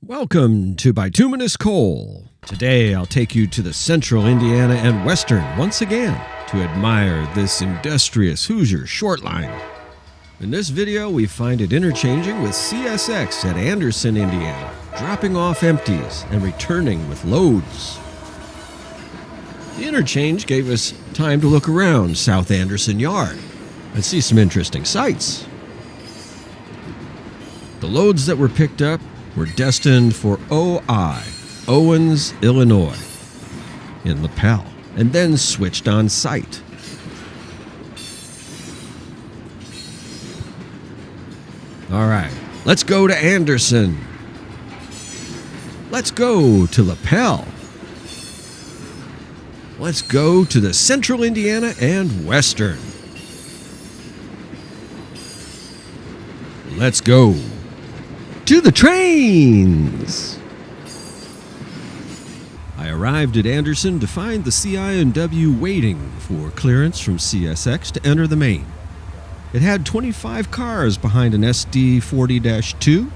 Welcome to Bituminous Coal. Today I'll take you to the central Indiana and western once again to admire this industrious Hoosier short line. In this video we find it interchanging with CSX at Anderson, Indiana, dropping off empties and returning with loads. The interchange gave us time to look around South Anderson Yard and see some interesting sights. The loads that were picked up were destined for Owens, Illinois, in Lapel, and then switched on site. All right, let's go to Anderson. Let's go to Lapel. Let's go to the central Indiana and western. Let's go to the trains. I arrived at Anderson to find the CI&W waiting for clearance from CSX to enter the main. It had 25 cars behind an SD 40-2,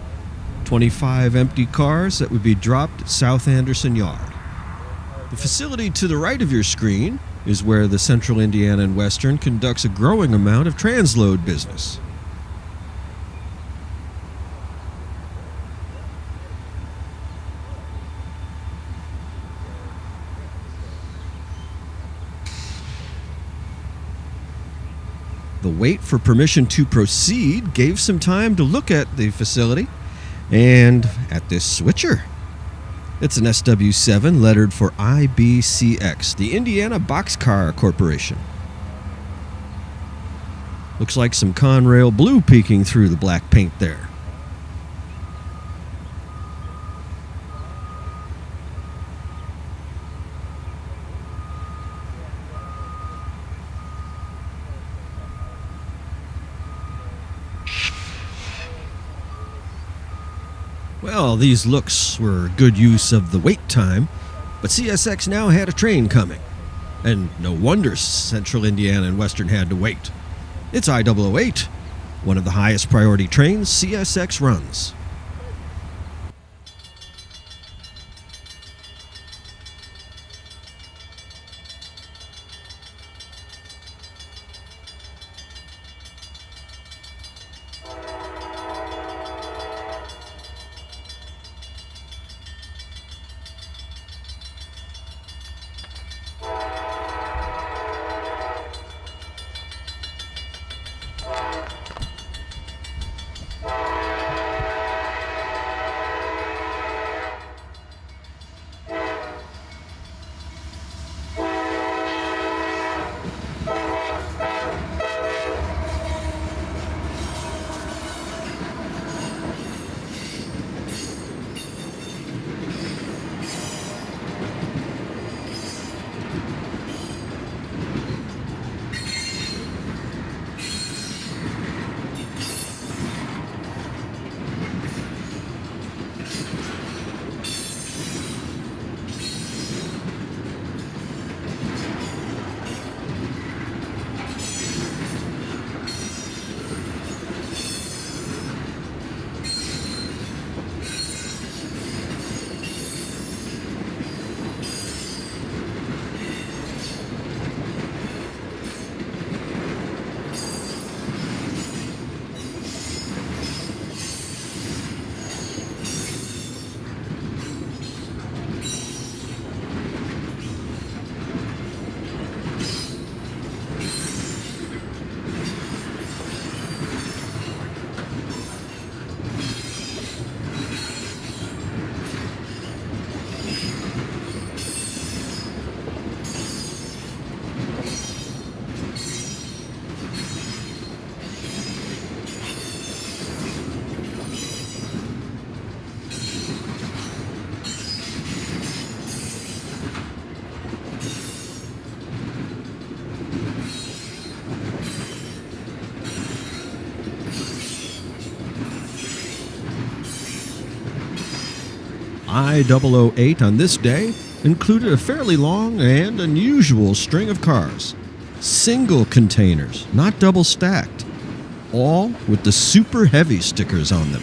25 empty cars that would be dropped at South Anderson Yard. The facility to the right of your screen is where the Central Indiana and Western conducts a growing amount of transload business. The wait for permission to proceed gave some time to look at the facility and at this switcher. It's an SW7 lettered for IBCX, the Indiana Boxcar Corporation. Looks like some Conrail blue peeking through the black paint there. Well, these looks were good use of the wait time, but CSX now had a train coming. And no wonder Central Indiana and Western had to wait. It's I008, one of the highest priority trains CSX runs. I008 on this day included a fairly long and unusual string of cars. Single containers, not double stacked, all with the super heavy stickers on them.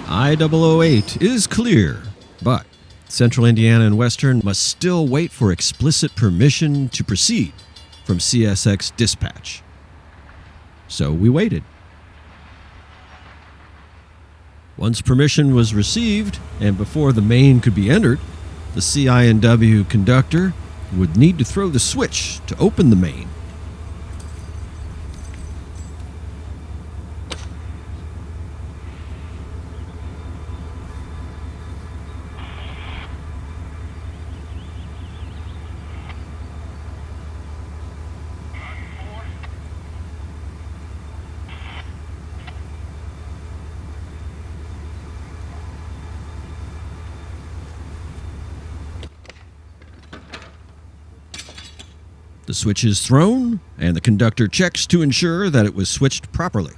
I008 is clear, but Central Indiana and Western must still wait for explicit permission to proceed from CSX dispatch. So we waited. Once permission was received, and before the main could be entered, the CI&W conductor would need to throw the switch to open the main. The switch is thrown, and the conductor checks to ensure that it was switched properly.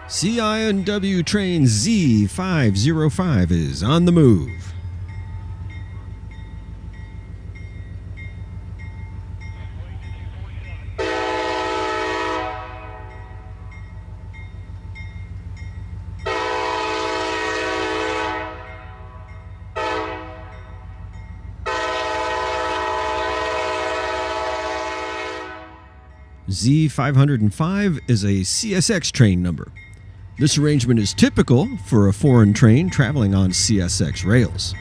CI&W train Z505 is on the move. Z505 is a CSX train number. This arrangement is typical for a foreign train traveling on CSX rails.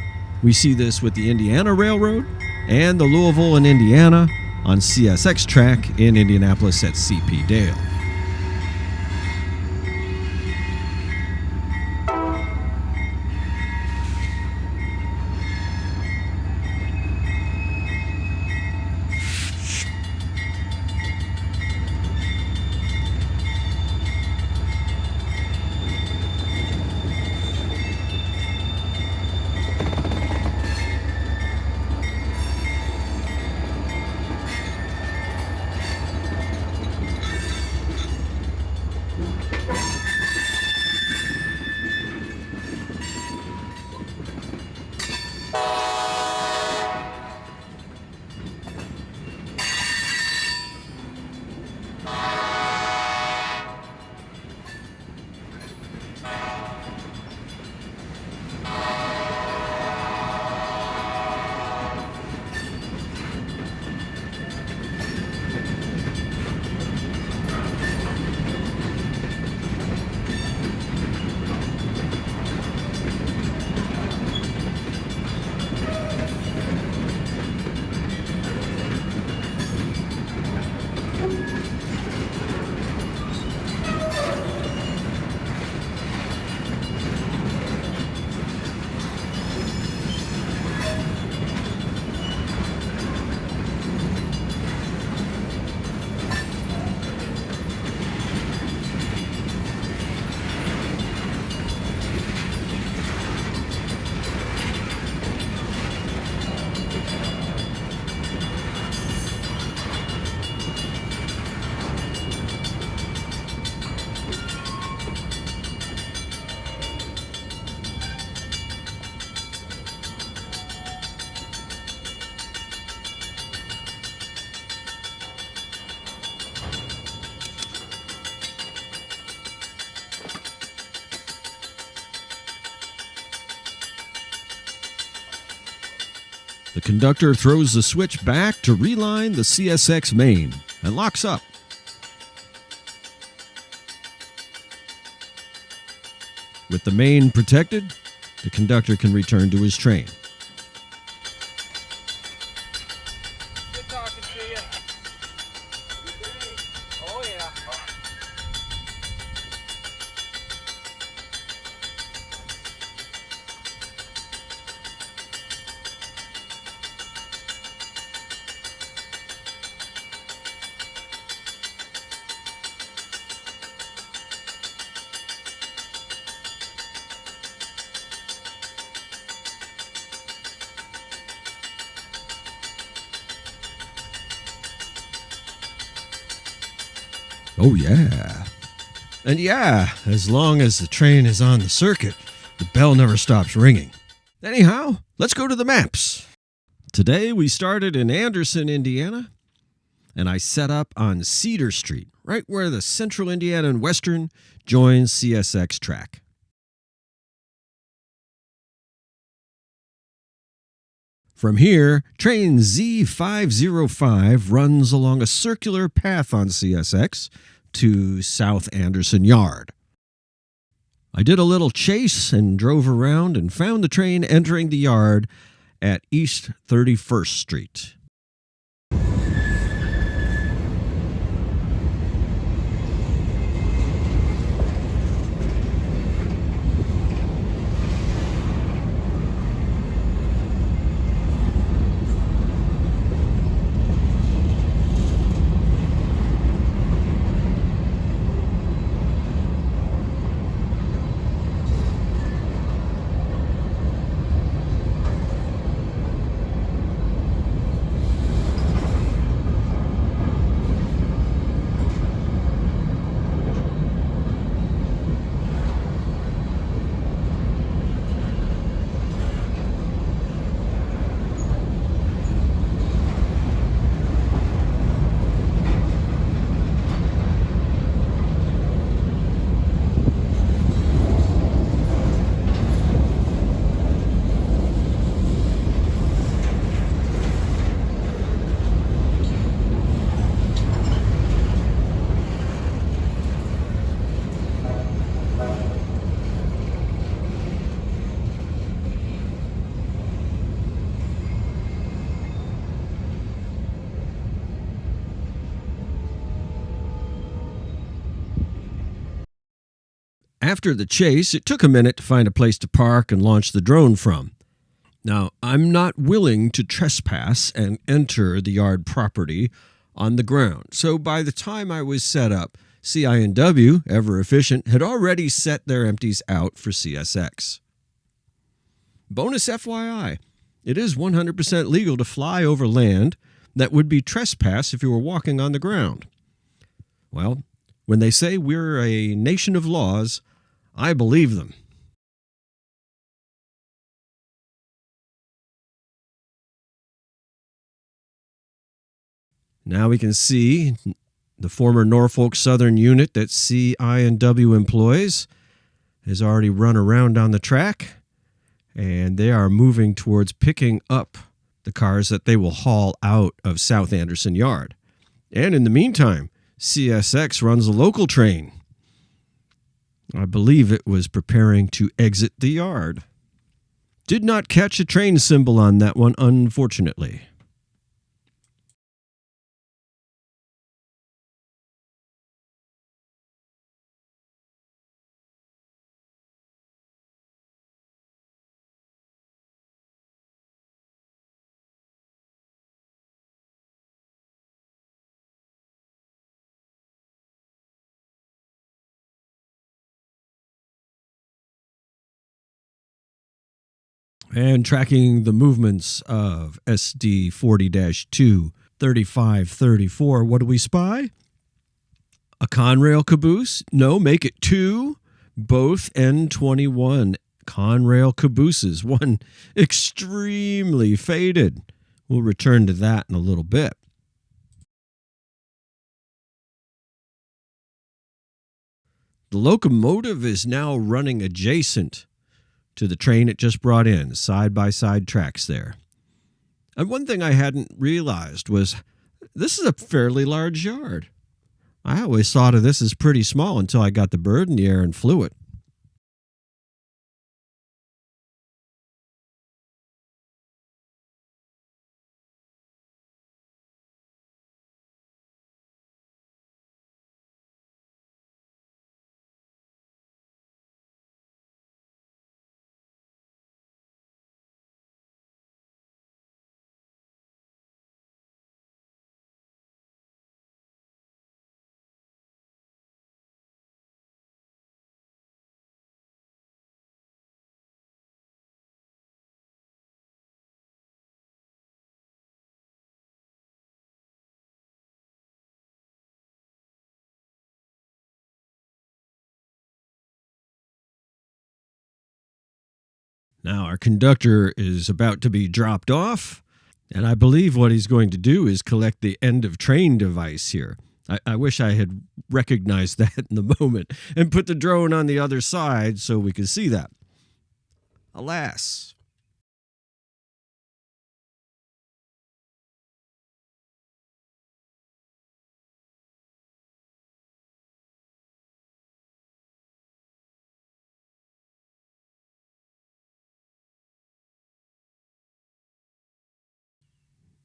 We see this with the Indiana Railroad and the Louisville and Indiana on CSX track in Indianapolis at CP Dale. The conductor throws the switch back to reline the CSX main and locks up. With the main protected, the conductor can return to his train. Good talking to you. Oh, yeah. Oh, yeah. And yeah, as long as the train is on the circuit, the bell never stops ringing. Anyhow, let's go to the maps. Today we started in Anderson, Indiana, and I set up on Cedar Street, right where the Central Indiana and Western joins CSX track. From here, train Z505 runs along a circular path on CSX to South Anderson Yard. I did a little chase and drove around and found the train entering the yard at East 31st Street. After the chase, it took a minute to find a place to park and launch the drone from. Now, I'm not willing to trespass and enter the yard property on the ground, so by the time I was set up, CI&W, ever efficient, had already set their empties out for CSX. Bonus FYI, it is 100% legal to fly over land that would be trespass if you were walking on the ground. Well, when they say we're a nation of laws, I believe them. Now we can see the former Norfolk Southern unit that CI&W employs has already run around on the track, and they are moving towards picking up the cars that they will haul out of South Anderson Yard. And in the meantime, CSX runs a local train. I believe it was preparing to exit the yard. Did not catch a train symbol on that one, unfortunately. And tracking the movements of SD 40-2 3534, what do we spy? A Conrail caboose? No, make it two. Both N21 Conrail cabooses. One extremely faded. We'll return to that in a little bit. The locomotive is now running adjacent to the train it just brought in, side-by-side tracks there. And one thing I hadn't realized was this is a fairly large yard. I always thought of this as pretty small until I got the bird in the air and flew it. Now, our conductor is about to be dropped off. And I believe what he's going to do is collect the end of train device here. I wish I had recognized that in the moment and put the drone on the other side so we could see that. Alas.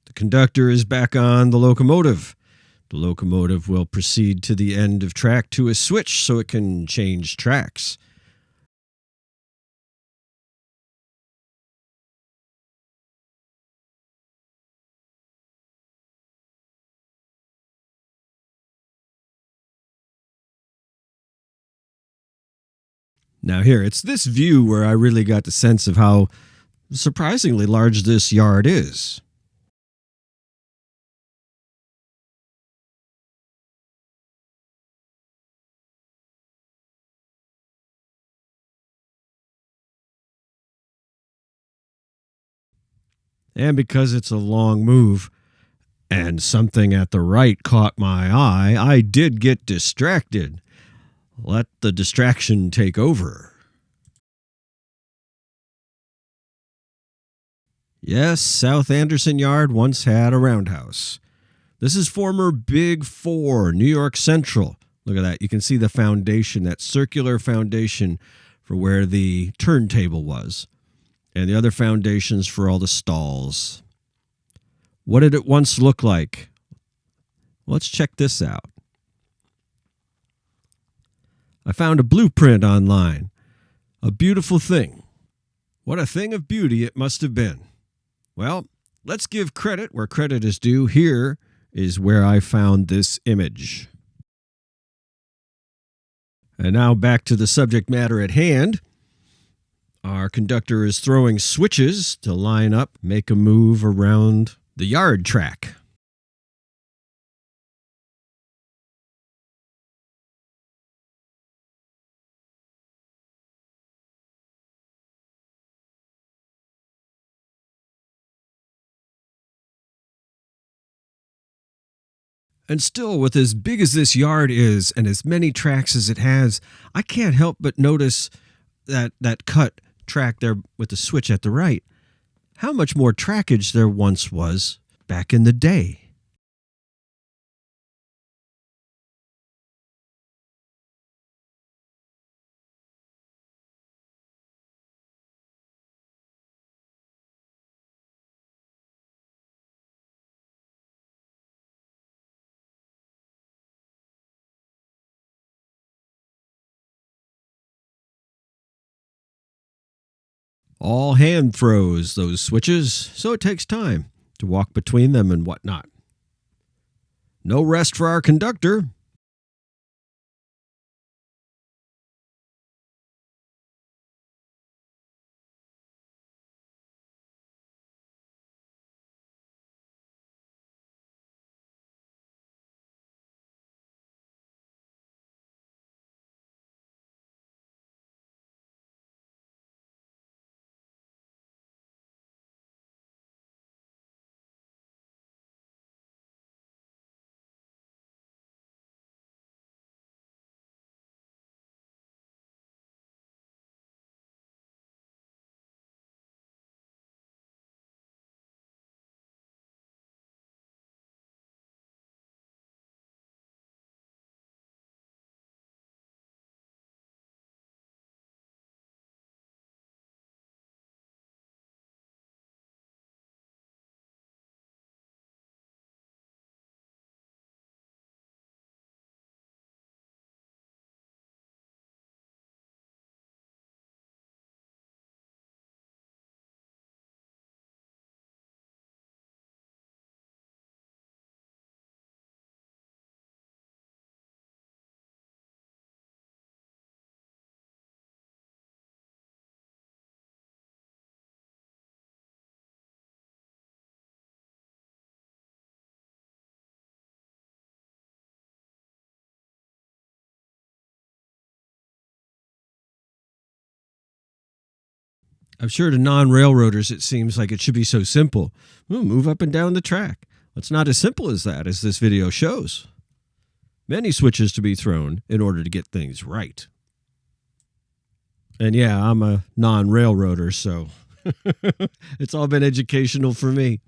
The conductor is back on the locomotive. The locomotive will proceed to the end of track to a switch so it can change tracks. Now here, it's this view where I really got the sense of how surprisingly large this yard is. And because it's a long move and something at the right caught my eye, I did get distracted. Let the distraction take over. Yes, South Anderson Yard once had a roundhouse. This is former Big 4, New York Central. Look at that. You can see the foundation, that circular foundation for where the turntable was, and the other foundations for all the stalls. What did it once look like? Let's check this out. I found a blueprint online. A beautiful thing. What a thing of beauty it must have been. Well, let's give credit where credit is due. Here is where I found this image. And now back to the subject matter at hand. Our conductor is throwing switches to line up, make a move around the yard track. And still, with as big as this yard is and as many tracks as it has, I can't help but notice that cut track there with the switch at the right. How much more trackage there once was back in the day. All hand throws, those switches, so it takes time to walk between them and whatnot. No rest for our conductor. I'm sure to non-railroaders it seems like it should be so simple. Move up and down the track. It's not as simple as that, as this video shows. Many switches to be thrown in order to get things right. And yeah, I'm a non-railroader, so it's all been educational for me.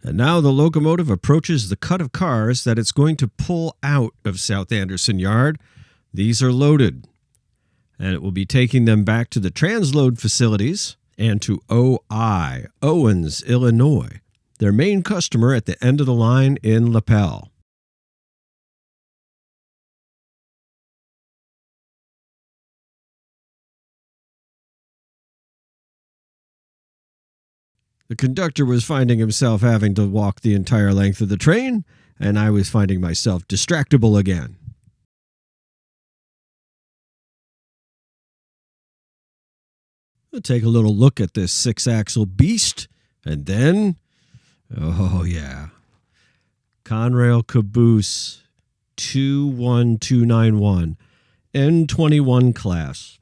And now the locomotive approaches the cut of cars that it's going to pull out of South Anderson Yard. These are loaded, and it will be taking them back to the transload facilities and to OI, Owens, Illinois, their main customer at the end of the line in Lapel. The conductor was finding himself having to walk the entire length of the train, and I was finding myself distractible again. We'll take a little look at this six-axle beast, and then, oh yeah, Conrail Caboose 21291, N21 class.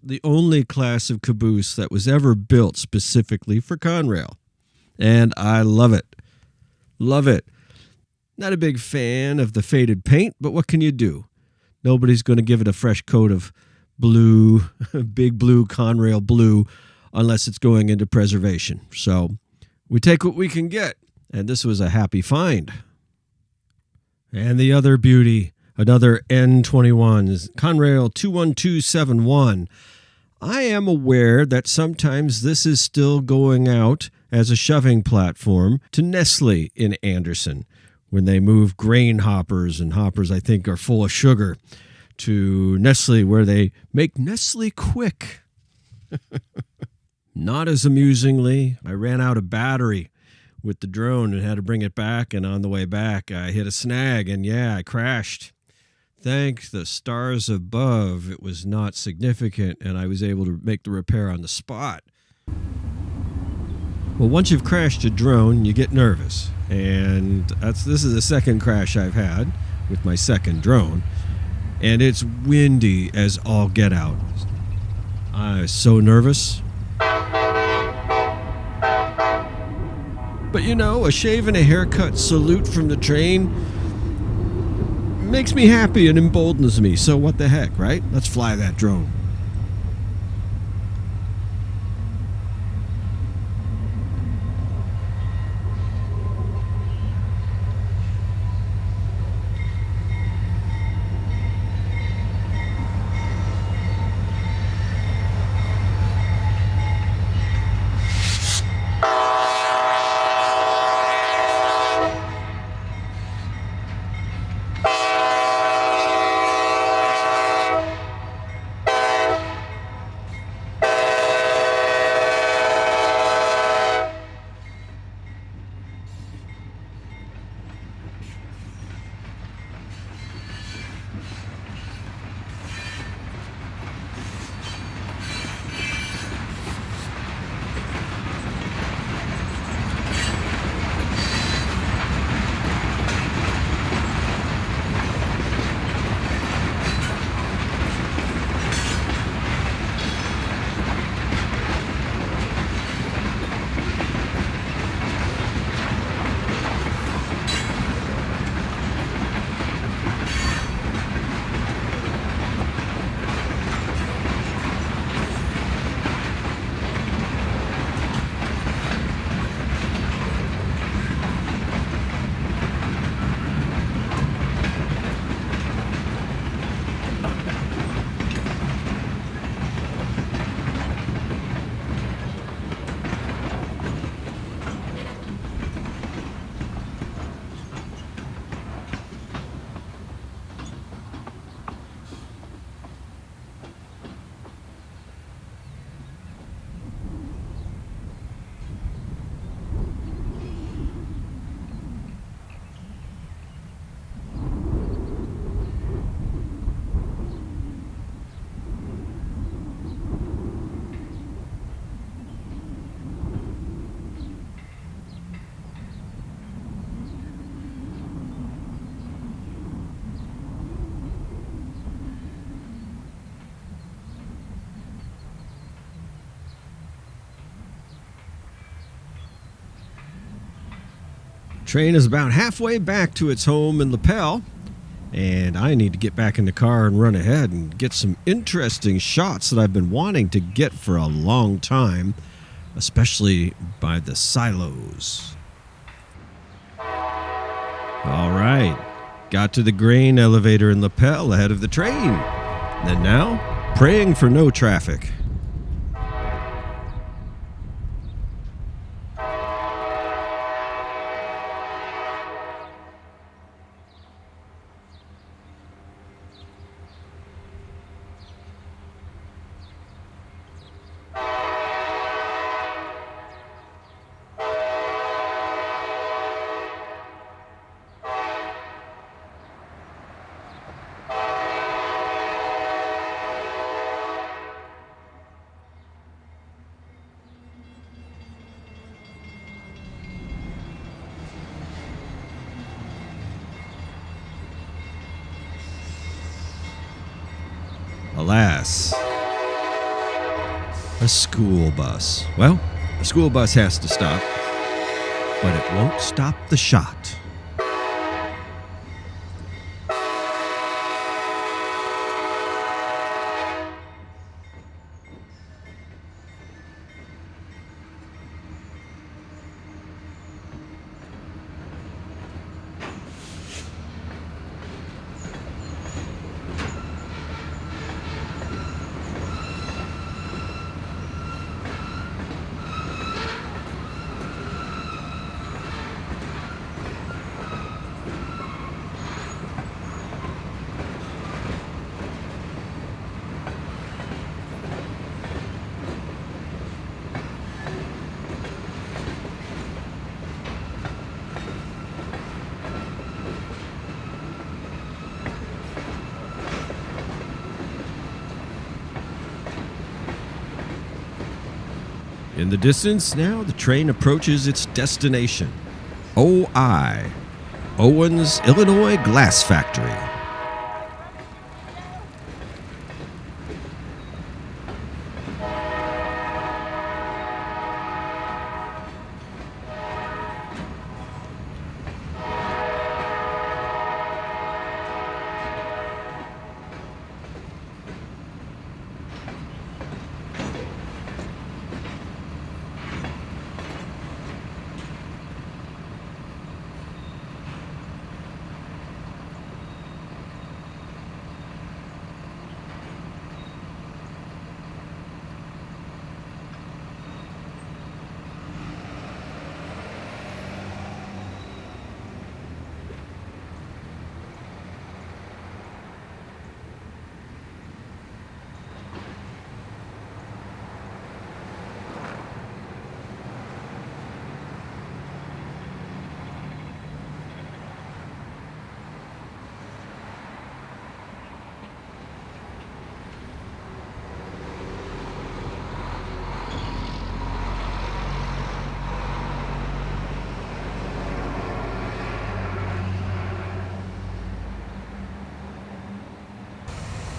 The only class of caboose that was ever built specifically for Conrail. And I love it. Love it. Not a big fan of the faded paint, but what can you do? Nobody's going to give it a fresh coat of blue, big blue Conrail blue, unless it's going into preservation. So we take what we can get, and this was a happy find. And the other beauty, another N21 is Conrail 21271. I am aware that sometimes this is still going out as a shoving platform to Nestle in Anderson when they move grain hoppers, and hoppers I think are full of sugar, to Nestle where they make Nestle Quick. Not as amusingly, I ran out of battery with the drone and had to bring it back, and on the way back I hit a snag, and yeah, I crashed. Thank the stars above, it was not significant, and I was able to make the repair on the spot. Well, once you've crashed a drone, you get nervous, and this is the second crash I've had with my second drone, and it's windy as all get out. I was so nervous. But you know, a shave and a haircut salute from the train makes me happy and emboldens me. So what the heck, right? Let's fly that drone. Train is about halfway back to its home in Lapel, and I need to get back in the car and run ahead and get some interesting shots that I've been wanting to get for a long time, especially by the silos. All right, got to the grain elevator in Lapel ahead of the train, and now praying for no traffic. Alas, a school bus. Well, the school bus has to stop, but it won't stop the shot. In the distance, now the train approaches its destination, OI, Owens Illinois Glass Factory.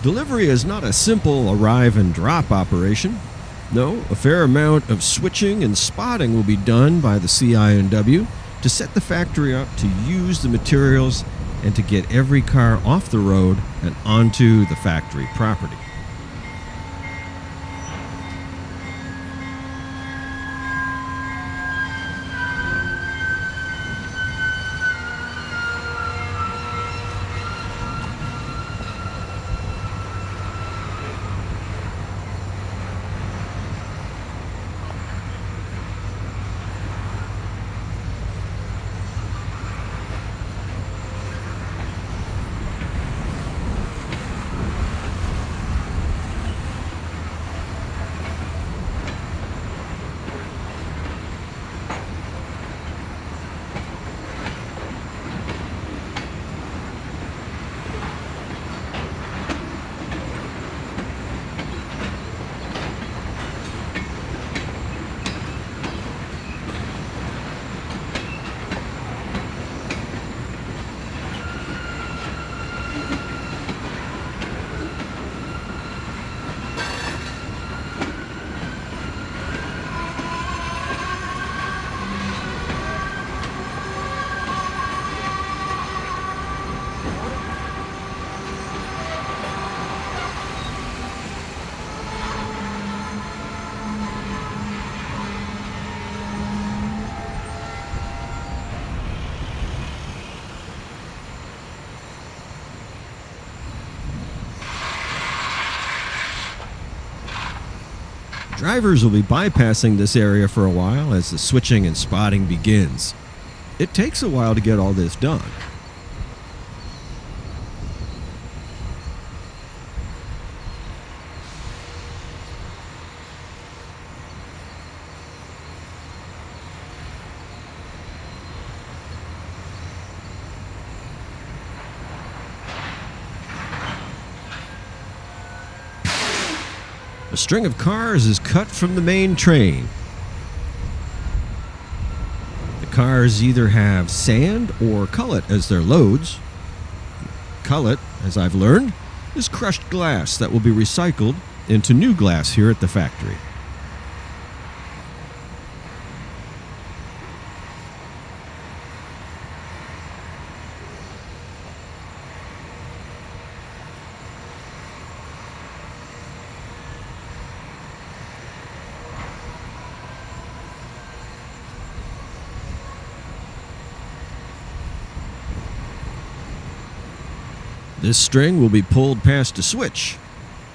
Delivery is not a simple arrive and drop operation. No, a fair amount of switching and spotting will be done by the CI&W to set the factory up to use the materials and to get every car off the road and onto the factory property. Drivers will be bypassing this area for a while as the switching and spotting begins. It takes a while to get all this done. A string of cars is cut from the main train. The cars either have sand or cullet as their loads. Cullet, as I've learned, is crushed glass that will be recycled into new glass here at the factory. This string will be pulled past a switch,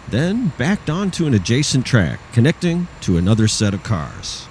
then backed onto an adjacent track, connecting to another set of cars.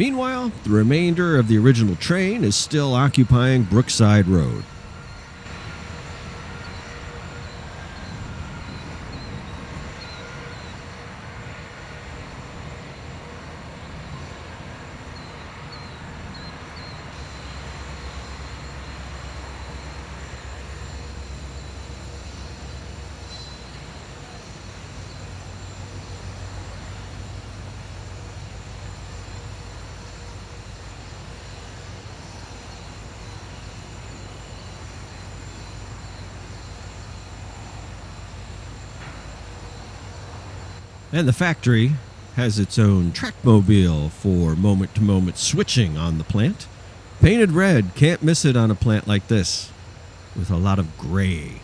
Meanwhile, the remainder of the original train is still occupying Brookside Road. And the factory has its own trackmobile for moment-to-moment switching on the plant. Painted red, can't miss it on a plant like this, with a lot of gray.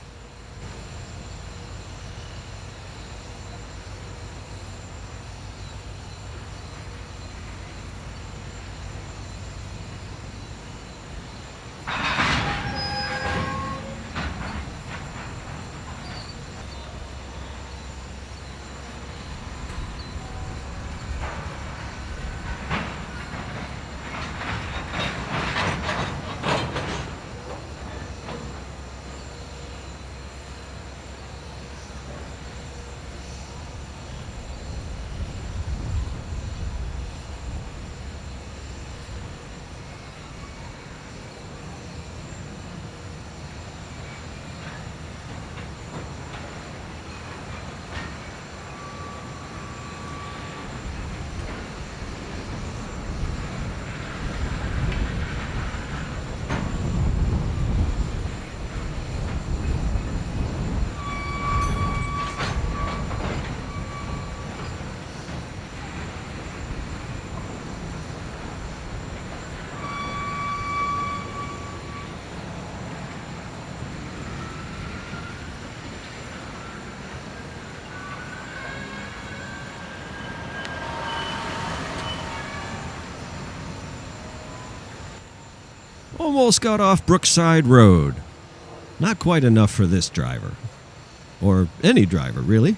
Almost got off Brookside Road. Not quite enough for this driver. Or any driver, really.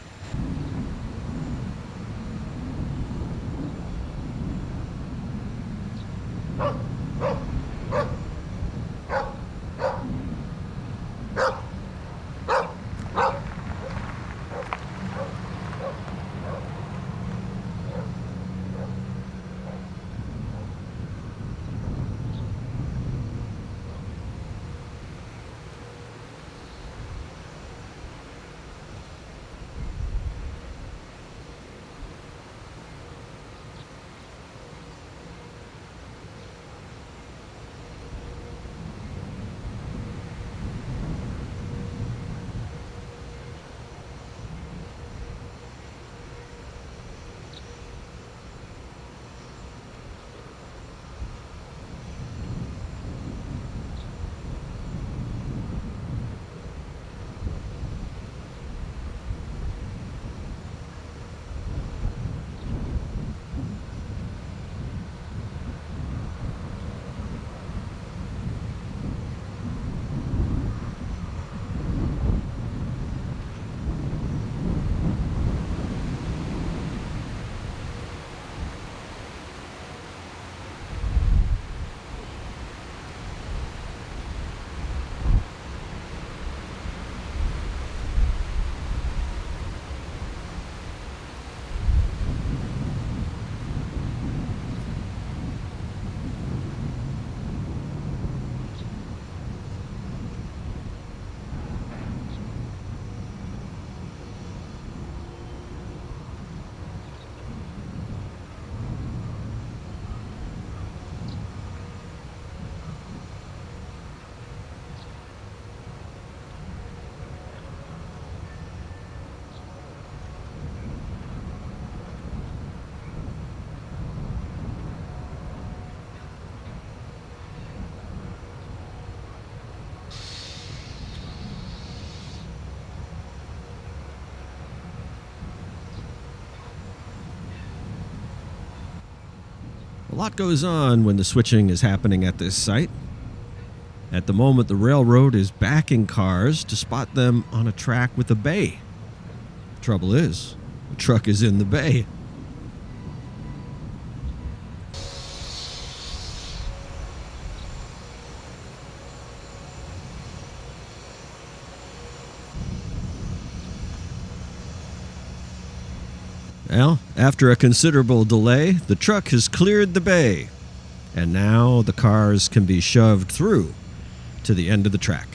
A lot goes on when the switching is happening at this site. At the moment, the railroad is backing cars to spot them on a track with a bay. Trouble is, the truck is in the bay. Well, after a considerable delay, the truck has cleared the bay, and now the cars can be shoved through to the end of the track.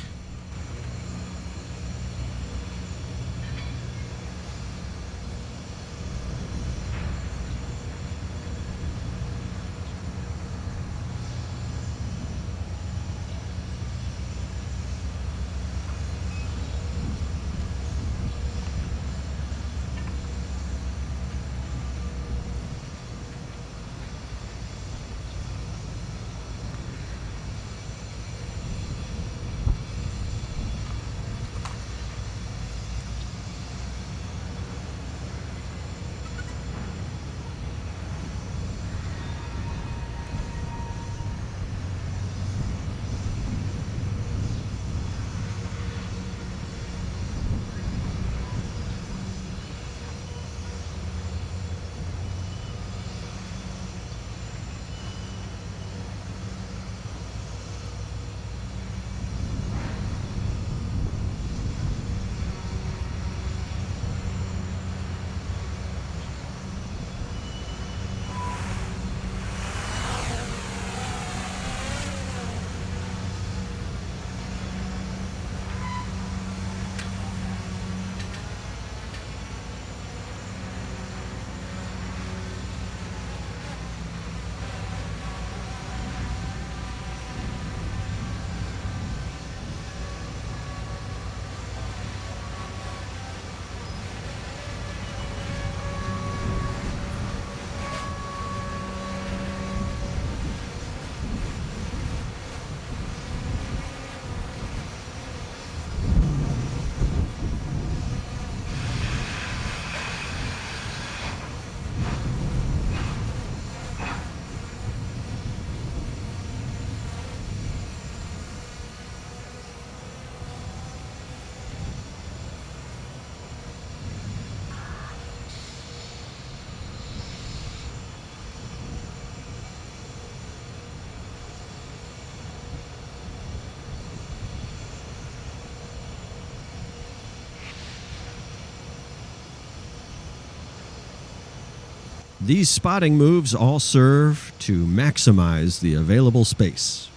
These spotting moves all serve to maximize the available space.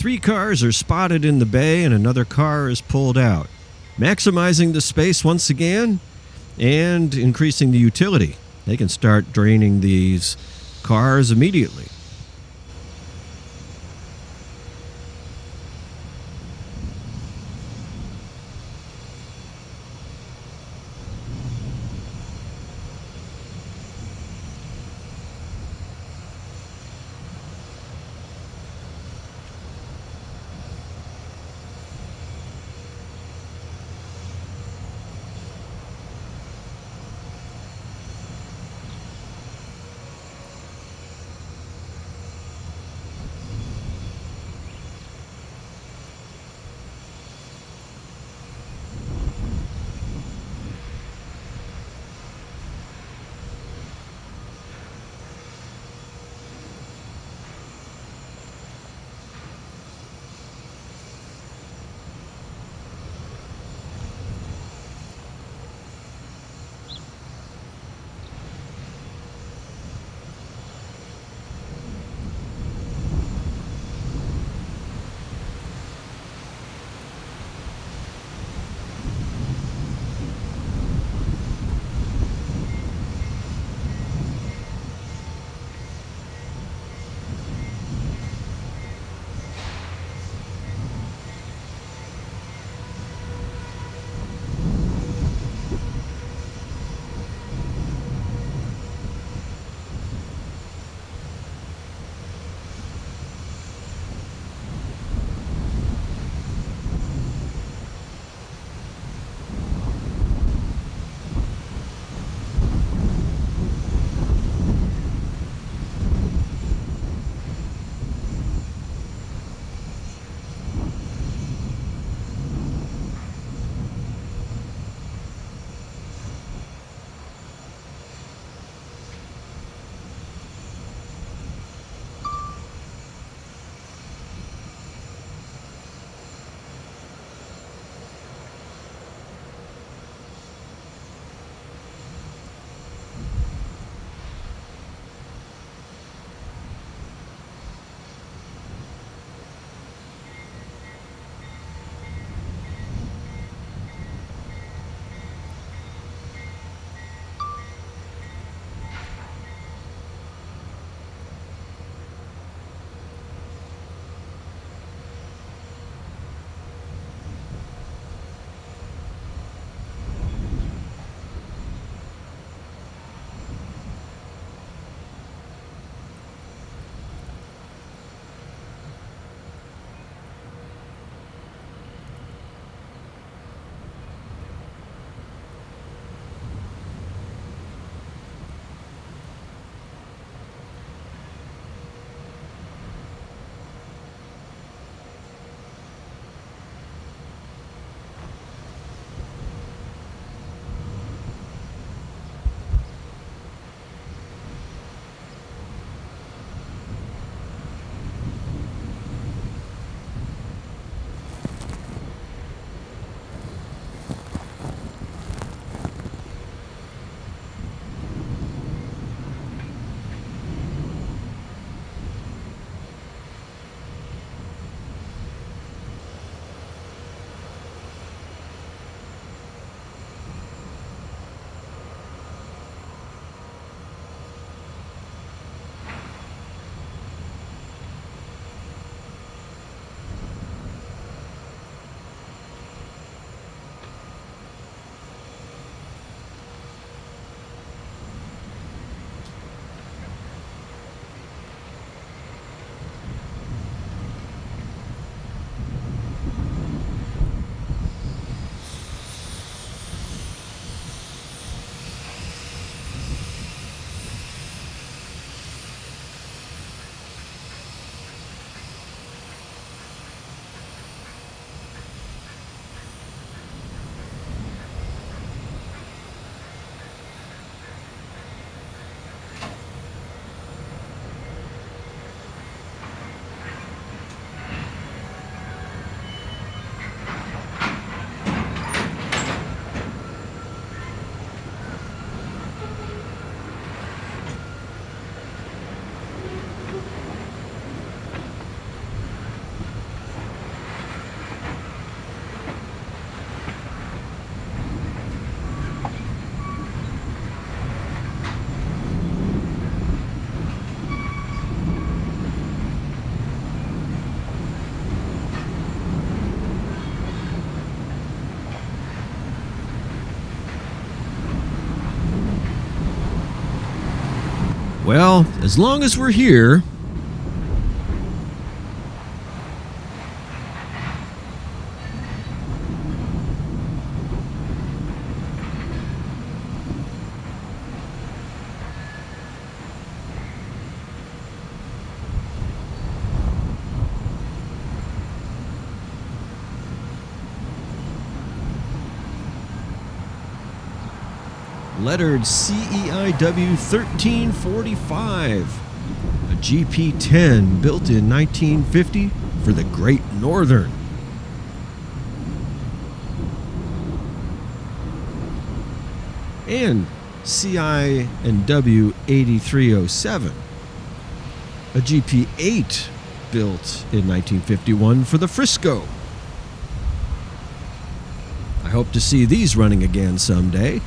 Three cars are spotted in the bay and another car is pulled out, maximizing the space once again and increasing the utility. They can start draining these cars immediately. Well, as long as we're here, lettered CI&W 1345, a GP10 built in 1950 for the Great Northern. And CI&W 8307, a GP8 built in 1951 for the Frisco. I hope to see these running again someday.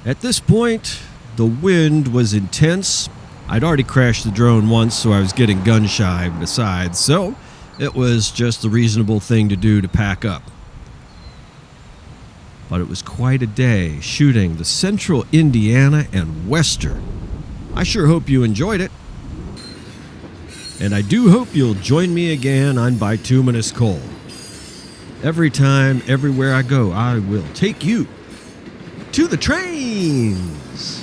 At this point, the wind was intense. I'd already crashed the drone once, so I was getting gun shy besides, so it was just the reasonable thing to do to pack up. But it was quite a day shooting the Central Indiana and Western. I sure hope you enjoyed it. And I do hope you'll join me again on Bituminous Coal. Every time, everywhere I go, I will take you to the trains.